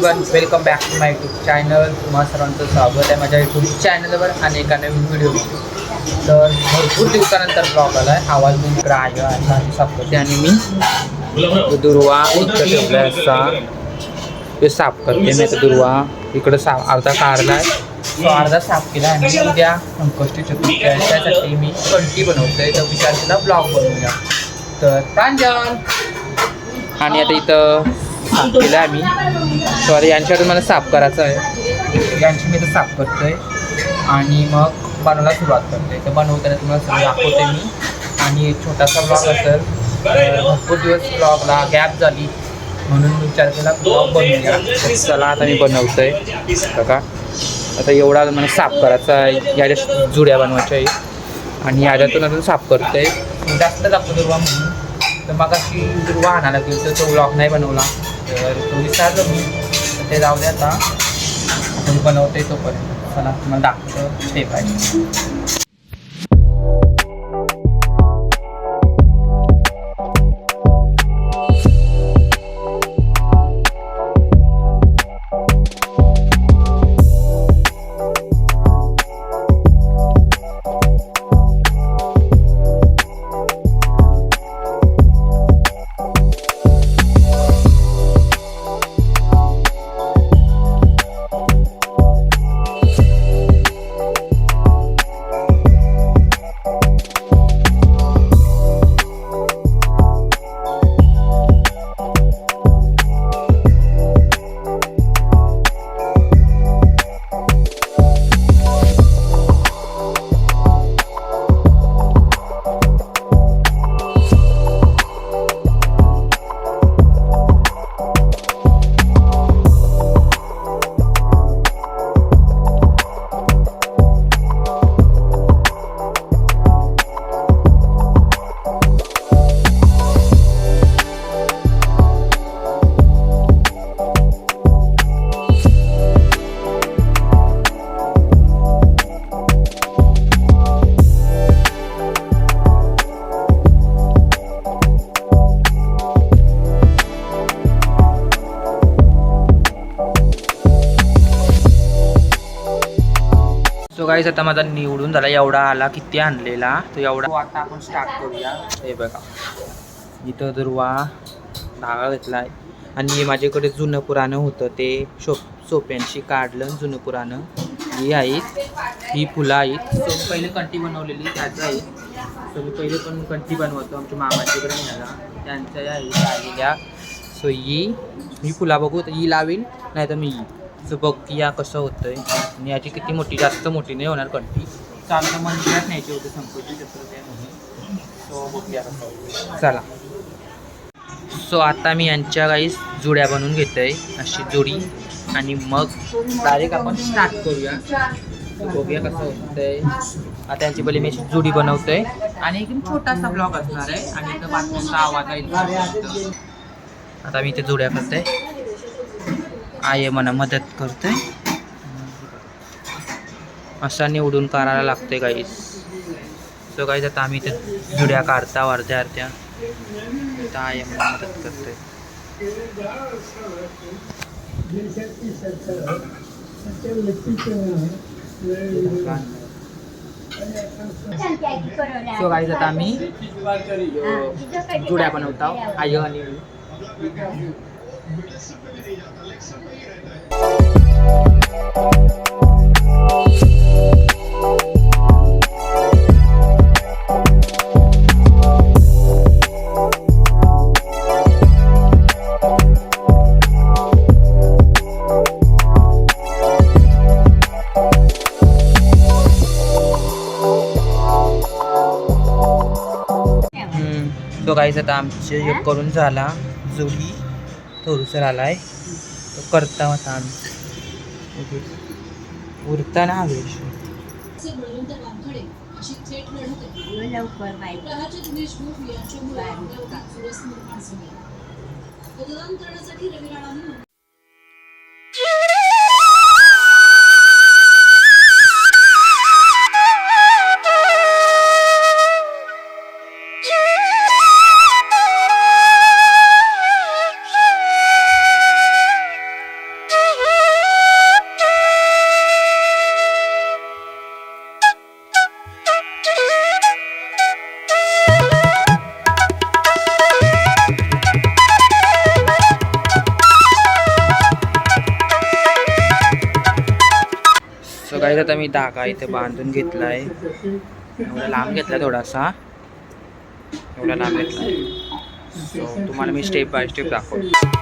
Everyone, welcome back to my YouTube channel. तुम्हा सर्वांचं स्वागत आहे माझ्या यूट्यूब चॅनलवर आणि एका नवीन व्हिडिओमध्ये. तर भरपूर दिवसानंतर ब्लॉग आला आहे. आवाज मी इकडं आहे साफ करते आणि मी दुर्वा इकडं ठेवला आहे असा ते साफ करते. नाही तर दुर्वा इकडं साफ अर्धा काढला आहे, तो अर्धा साफ केला आणि उद्या संकष्टी चतुर्थी आहे त्यासाठी मी कंटी बनवतोय. तर विचार केला ब्लॉग बनवूया. तर प्रांजल आणि आता इथं साफ केलं आहे मी. सॉरी, यांच्याकडून मला साफ करायचं आहे. यांची मी तर साफ करतोय आणि मग बनवायला सुरुवात करते. तर बनवताना तुम्हाला सगळं दाखवते मी. आणि एक छोटासा ब्लॉग असेल. भरपूर दिवस ब्लॉगला गॅप झाली म्हणून विचार केला ब्लॉग बनवूया. चला आता मी बनवतोय बघा. आता एवढा मला साफ करायचा आहे. याच्या जुड्या बनवायच्या आहे आणि याच्यातून अजून साफ करतोय. जास्त दाखवतो दुर्वा म्हणून. तर मग अशी दुर्वा आणायला गेलो तर तो ब्लॉग नाही बनवला. तर तो विचारलं मी. तर ते जाऊ दे, आता आपण बनवतोय तोपर्यंत चला तुम्हाला दाखवतो स्टेप आहे. सो गाईज, आता माझा निवडून झाला. एवढा आला, किती आणलेला तो एवढा. आता आपण स्टार्ट करूया. हे बघा, इथं दुर्वा धागा घेतला आहे आणि माझ्याकडे जुनं पुराणं होतं ते सोप्यांशी काढलं जुनं पुराणं. ही आहेत, ही फुलं आहेत. सो पहिले कंटी बनवलेली त्याचं आहे. सो मी पहिले पण कंटी बनवतो आमच्या मामाच्याकडे मिळाला त्यांच्या आलेल्या. सो ही फुला बघू तर ही लावील, नाही तर मी सो बघ या कसं होतंय. आणि याची किती मोठी, जास्त मोठी नाही होणार कंटी. चालतं मंदिरात न्यायची होते संकष्टी चतुर्थी. सो बघूया कसं. चला. सो आता मी यांच्या काही जुड्या बनवून घेतोय अशी जोडी आणि मग डायरेक्ट आपण स्टार्ट करूया. बघूया कसं होतंय. आता यांची पहिले मी अशी जोडी बनवतोय आणि एकदम छोटासा ब्लॉग असणार आहे आणि इथं बातम्यांचा आवाज आहे. आता मी इथे जोड्या करतोय. आई मला मदत करते. असा निवडून करायला लागते गाईस. सो गाईस, आता आम्ही इथे जुड्या काढता अर्ध्या अर्ध्या. तर आई मला मदत करते. सो गाईस, आता आम्ही जुड्या बनवतो आई आणि तो गाईज. आता आमचे करून झाला जोडी. थोडंसं आलाय तो करता होता आम्ही उरता ना हवेश. काही आता मी धागा इथे बांधून घेतला आहे. एवढा लांब घेतला थोडासा, एवढा लांब घेतला आहे. सो तुम्हाला मी स्टेप बाय स्टेप दाखवतो.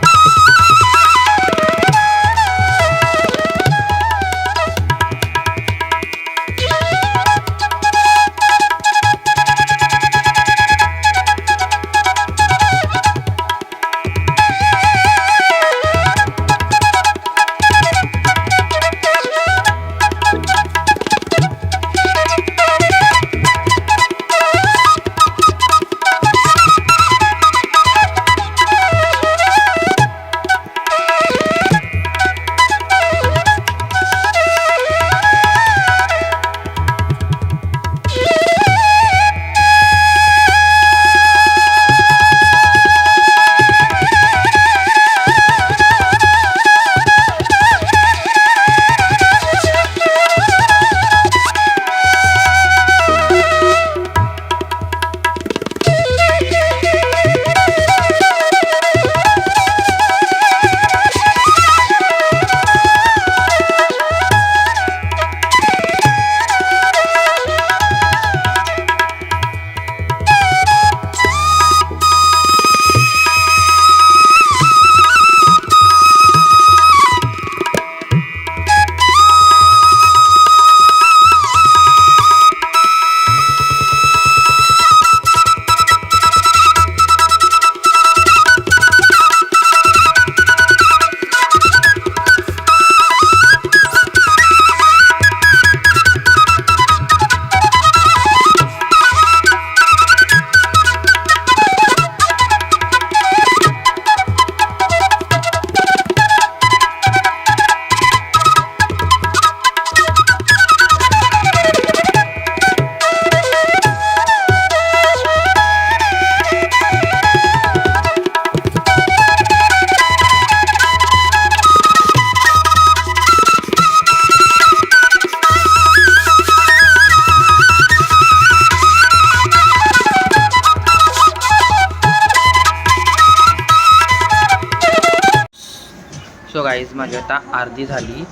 सो गाईज माझी आता अर्धी झाली.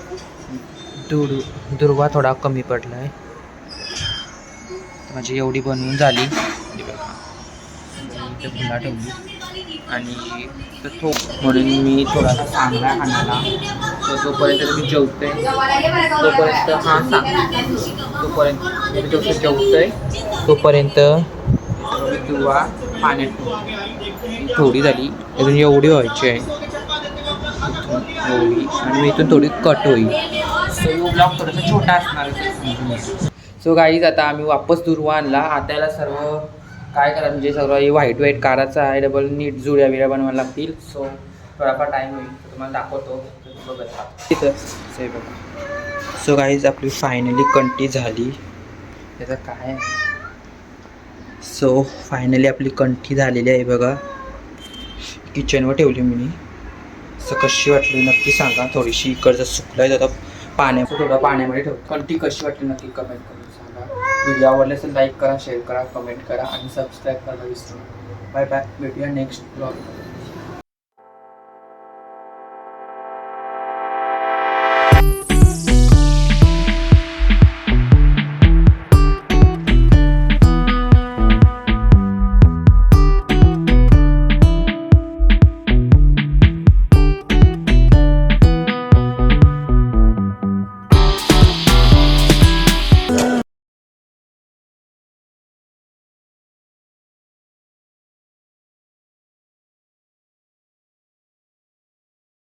दुर्वा थोडा कमी पडला आहे. माझी एवढी बनवून झाली. इथे पुन्हा ठेवली आणि म्हणून मी थोडासा चांगला खाण्याला. तर तोपर्यंत मी जेवतोय, तोपर्यंत हां सांग तोपर्यंत मी जेवतोय, तोपर्यंत दुर्वा पाण्यात थोडी झाली. अजून एवढी व्हायची आहे एवढी, आणि मी इथून थोडी कट होईल. सो ब्लॉग थोडासा छोटा असणार. सो गाईज आता आम्ही वापस दुर्वा आणला. आता याला सर्व काय करा म्हणजे सर्व हे व्हाईट काराचा आहे, डबल नीट जुळ्या बिळ्या बनवायला लागतील. सो थोडाफार टाईम होईल, तुम्हाला दाखवतो. तिथं बघा. सो गाईज आपली फायनली कंटी झाली. त्याचं काय सो फायनली आपली कंठी झालेली आहे बघा. किचनवर ठेवली मी. असं कशी वाटली नक्की सांगा. थोडीशी इकडचं सुकलं आहे, आता पाण्याचं थोडं पाण्यामध्ये ठेव. कंठी कशी वाटली नक्की कमेंट करून सांगा. व्हिडिओ आवडले असेल लाईक करा, शेअर करा, कमेंट करा आणि सबस्क्राईब करायला विसरू नका. बाय बाय, भेटूया नेक्स्ट ब्लॉग.